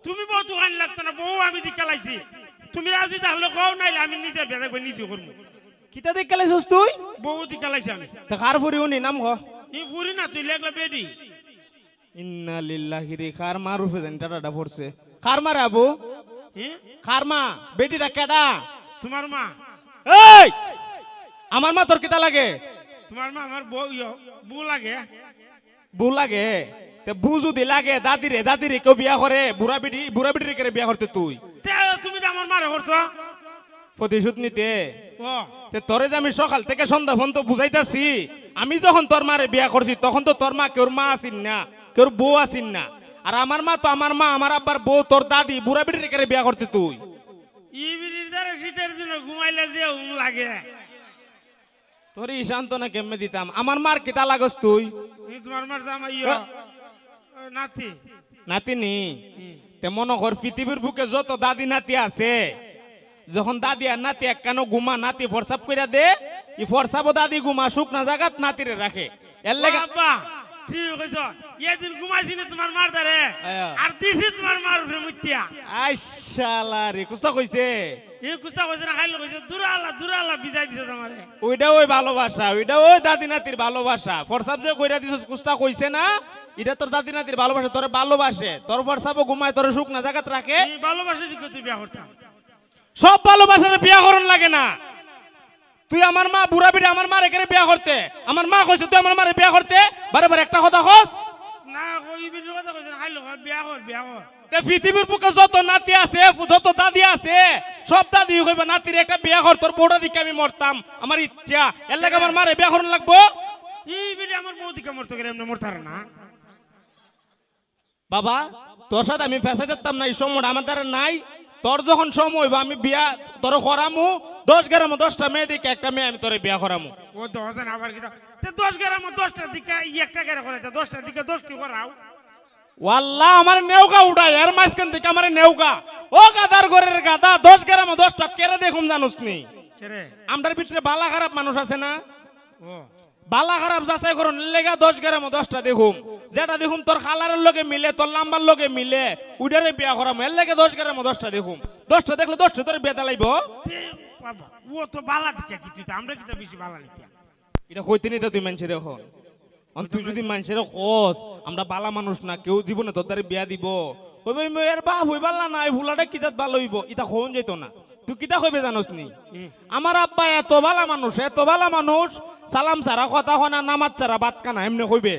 তুমি বউ তো আনি লাগতো না, বউ আমি দি খেলাইছি। তুমি রাজি তাহলে কও, নাইলে আমি নিজে বেদা করে নিজে করবো। কিতা দেখ খেলাইছস তুই? বউ দি খেলাইছি আমি। তা কার ফুরি উনি নাম হ। ই ফুরি না, তুই লেগলা বেডি। ইন্না লিল্লাহি রে, কার মা রূপে জানি টাটাটা পড়ছে। কার মা রে আবু? হ্যাঁ কার মা? বেটিটা কেডা? তোমার মা। এই আমার মা তোর কিতা লাগে? তোমার মা আমার বউ, বউ লাগে। বউ লাগে? তে বউ যদি লাগে দাদিরে কেউ বিয়া করে? বুড়া বিটি রে বিয়া করতে তুই? তুমি তো আমার মারে করছো। প্রতিশোধ নিতে? ও তে তোরে যে আমি সকাল থেকে সন্ধ্যা পর্যন্ত বুঝাইতাছি, আমি যখন তোর মারে বিয়া করছি তখন তো তোর মা কেউর মা আসিন না, কেউর বউ আসিন না। আর আমার মা তো আমার মা, আমার আব্বার বউ, তোর দাদি বুড়া বিটি রে বিয়া করতে তুই? ই বিড়ির দ্বারা শীতের দিনে ঘুমাইলে যে লাগে। তোর ঈশান্ত না কেমনে দিতাম? আমার মার কিতা লাগস তুই? তোমার মার জামা নাতি। নাতিনি? তে মনে কর পৃথিবীর বুকে যত দাদি নাতি আছে, যখন দাদি আর নাতি একখানো ঘুমা, নাতি ফরসাপ কইরা দে, ই ফরসাবো দাদি ঘুমা শুকনা জায়গাত নাতিরে রাখে। এর লাগা আব্বা ঠিক কইছ, এদিন ঘুমাইছি না তোমার মার দ্বারে, আর দিছি তোমার মার উপরে মুতিয়া। আইশালা রে কুস্তা কইছে। এই কুস্তা কইছে না, খাইলো কইছে দূরা আল্লাহ বিজাই দিছে তোমারে। ওইটা ওই ভালোবাসা, ওইটা ওই দাদি নাতির ভালোবাসা। ফরসাপ যে কইরা দিছস কুস্তা কইছে না, এটা তোর দাদি নাতির ভালোবাসা। তোরে ভালোবাসে, তোর ফরসাবো ঘুমায়, তোর শুকনা জায়গাত রাখে। এই ভালোবাসা দিকে তুই বিয়া করতাম। সব ভালোবাসার বিয়া করন লাগে না। তুই আমার মা, বুড়া বিড়ি আমার মার এখানে বিয়া করতে, আমার মা কইছে তুই আমার মারে বিয়া করতে, বারে বারে একটা কথা কস না। ওই বিড়ির কথা কইছে না, খাইলো বিয়া কর। তে পৃথিবীর বুকে যত নাতি আছে, যত দাদি আছে, সব দাদি কইবা নাতির একটা বিয়া কর, তোর বউটা দিকে আমি মরতাম, আমার ইচ্ছা। এর লাগে আমার মারে বিয়া করন লাগবো। এই বিড়ি আমার বউ দিকে মরতে গেলে এমনি মরতারে না। বাবা তোর সাথে আমি ফেসা দিতাম না, এই সময়টা আমার দ্বারা নাই। তোর যখন সময় হইব আমি বিয়া তোর করামু, 10 গ্রামে 10টা মেয়ে দিকে একটা মেয়ে আমি তোরে বিয়া করামু। ও 10 আবার কি 10 গ্রাম 10টার দিকে একটা গ্রাম করে 10টার দিকে 10টি করাও। ওয়াল্লাহ আমার নেউকা উঠাই, এর মাঝখান থেকে আমার নেউকা। ও গাদার ঘরের গাদা, 10 গ্রামে 10টা কেড়ে দেখুন জানুস নি? কেরে আমরার ভিতরে বালা খারাপ মানুষ আছে না? ও বালা খারাপ যাচাই করুন লেগা 10 গ্রামে 10টা দেখুম, যেটা দেখুম তোর খালারের লগে মিলে, তোর লাম্বার লগে মিলে, উইডারে বিয়া করাম। এর লেগে 10 গ্রামে 10টা দেখুম, 10টা দেখলে 10টা তোর বিয়া দিলাইব। বাবা ও তো বালা দিকে কিছু, আমরা কি তো বেশি বালা নিতে। এটা কইতে নিতে তুই মানুষের এখন তুই যদি মানুষের কস আমরা বালা মানুষ না, কেউ জীবনে তোর দ্বারা বিয়া দিব, কইবে এর বাপ হই বালা নাই, ফুলাটা কিতাত ভালো হইব, এটা কোন যেত না। তুই কিতা কইবে জানোস নি? আমার আব্বা এত বালা মানুষ, এত বালা মানুষ, সালাম ছাড়া কথা হনা, নামাজ ছাড়া বাত কানা এমনি কইবে।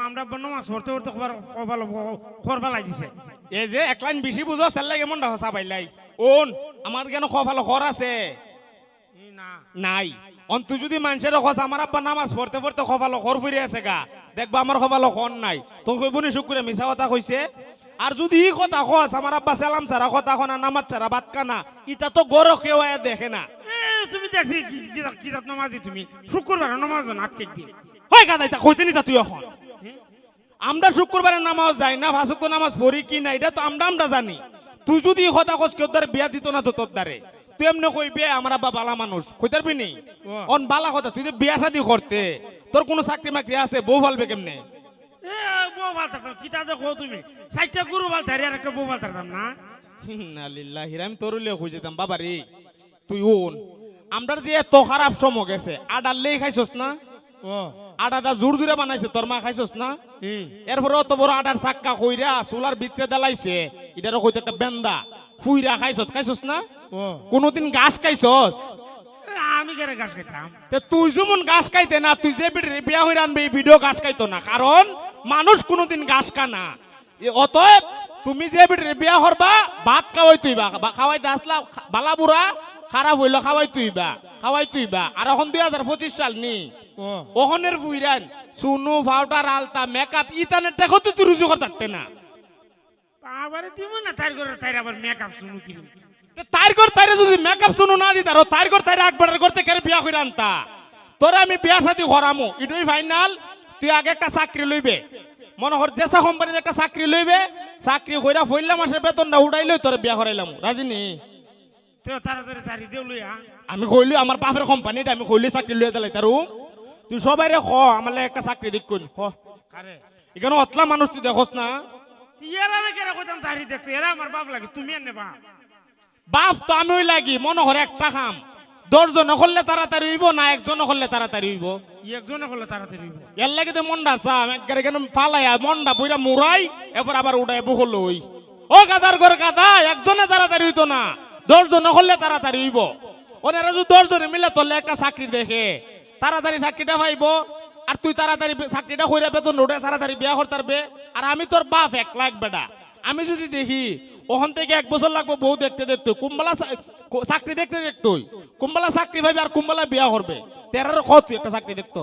আমরা নামাজ পড়তে পড়তে খবর বালাই দিছে। এই যে এক লাইন বেশি বুঝো সেল লাগে মনটা হসা পাইলাই। ওন আমার কেন খফালো খর আছে না নাই? তুই যদি মানুষের খস আমার আব্বা নামাজ পড়তে পড়তে খফালো খর ফিরে আছে গা, দেখবা আমার খফালো খন নাই, তো কইবনি শুক্রে মিছা কথা কইছে। আর যদি ই কথা খস আমার আব্বা সালাম ছাড়া কথা হনা, নামাজ ছাড়া বাত কানা, ইটা তো গরো কেউ দেখে না। তুমি দেখছি কি নামাজি, তুমি শুক্রবার নামাজ না আজকে দিন হয় গাদা, এটা কইতে নিতা তুই এখন? আমরা শুক্রবারের নামাজ যাই না, ভাসুক তো নামাজ পড়ি কি না, এটা তো আমরা জানি। তুই যদি কথা কস কেউ তার বিয়া দিত না তো তোর দ্বারে, তুই এমনি কইবে আমার আব্বা বালা মানুষ, কইতার বিনি অন বালা কথা। তুই তো বিয়া শাদি করতে, তোর কোনো চাকরি মাকরি আছে, বউ ফালবে কেমনে? বউ ভাল থাকতাম কি তা দেখো, তুমি 4টা গরু ভাল থারি আর একটা বউ ভাল থাকতাম না। ইন্নালিল্লাহি, আমি তোর লিয়ে কই যেতাম বাবা রে। তুই ওন আমরা যে এত খারাপ সময় গেছে, আডার লেই খাইছস না? ও আডাটা জোর জোরে বানাইছে, তোর মা খাইছস না? এরপরে অত বড় আডার চাক্কা কইরা চুলার ভিতরে দেলাইছে, এটারও কইতে একটা বেন্দা ফুইরা খাইছস না? কোনদিন ঘাস খাইছস? আমি কেন ঘাস খাইতাম? তুই যেমন ঘাস খাইতে না, তুই যে বিয়া হয়ে আনবে এই ভিডিও ঘাস খাইতো না, কারণ মানুষ কোনদিন ঘাস খানা। অতএব তুমি যে বিয়া করবা ভাত খাওয়াই তুইবা, খাওয়াইতে আসলা বালা বুড়া খারাপ হইলো খাওয়াই তুইবা। আর এখন 2025 সাল নি, ওহনের ফুইরান সুনু পাউডার আলতা মেকআপ ইতানের দেখো তুই রুজু করতে না। আবারে দিব না তার করে, তাই আবার মেকআপ শুনু কি তাইর ঘর তাইরে যদি মেকআপ শুনু না দিতা, তাইর ঘর তাইরে একবারের করতে কেন বিয়া কইরা আনতা? তোরা আমি বিয়া শাদি করামু, এটাই ফাইনাল। তুই আগে একটা চাকরি লইবে, মনে কর দেশা কোম্পানিতে একটা চাকরি লইবে, চাকরি কইরা 1 মাসের বেতনটা উড়াই লই তোরে বিয়া করাইলাম, রাজি নি? তাড়াতাড়ি চাকরি দেও লইয়া আমি কইলি আমার বাপের কোম্পানিটা, আমি কইলি চাকরি লইয়া দিলাই তার। তুই সবাই রে খ আমার একটা চাকরি দিক কইল খ। এখানে অতলা মানুষ তুই দেখোস না? এরা কেরা কইতাম চাকরি দেখতো এরা আমার বাপ লাগে তুমি এনে বাপ বাপ তো আমিও লাগি মনে হরে একটা কাম 10 জন করলে তাড়াতাড়ি হইব না একজন করলে তাড়াতাড়ি হইব একজনে করলে তাড়াতাড়ি হইব এর লাগে তো মন্ডা চাম একবারে কেন ফালাইয়া মন্ডা বইরা মুরাই এরপর আবার উড়াই বহল হই ও গাদার ঘর গাদা একজনে তাড়াতাড়ি হইতো না 10 জন করলে তাড়াতাড়ি হইব ওনারা যদি 10 জনে মিলে তোলে একটা চাকরি দেখে তাড়াতাড়ি চাকরিটা পাইব আর তুই তাড়াতাড়ি চাকরিটা কইরা বেতন উঠে তাড়াতাড়ি বিয়া করতে পারবে আর আমি তোর বাপ 1 লাখ বেটা আমি যদি দেখি ওখান থেকে 1 বছর লাগবে বউ দেখতে দেখতে কুম্বালা চাকরি দেখতে দেখতই কুম্বালা চাকরি পাইবে আর কুম্বালা বিয়া করবে তেরার কত একটা চাকরি দেখতো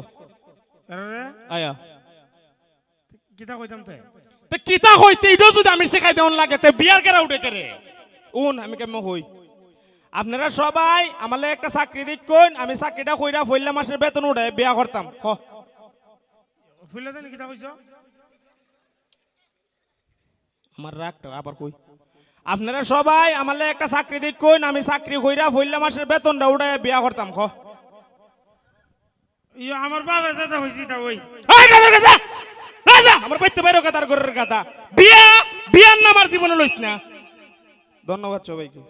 আরে আয়া কিতা কইতাম তে কিতা হইতে ইডো যদি আমি শেখাই দেওয়ান লাগে তে বিয়ার কেরা উঠে কেরে উন আমি কেমন হই আপনারা সবাই আমালে একটা চাকরি দেখুন আমি চাকরিটা কইরা ফইলা মাসের বেতন উঠে বিয়া করতাম হ ফুলে জানি কিতা কইছো আমার রাগটা আবার কই আপনারা সবাই আমালে একটা চাকরি দেখুন আমি চাকরি কইরা ফইলা মাসের বেতনটা উঠে বিয়া করতাম হ ইয়া আমার বাবা যেটা হইছি তা ওই এই গাদার গাদা রাজা আমার বাইতে বাইরে গাদার ঘরের গাদা বিয়া বিয়ার নাম আর জীবনে লইছ না ধন্যবাদ সবাইকে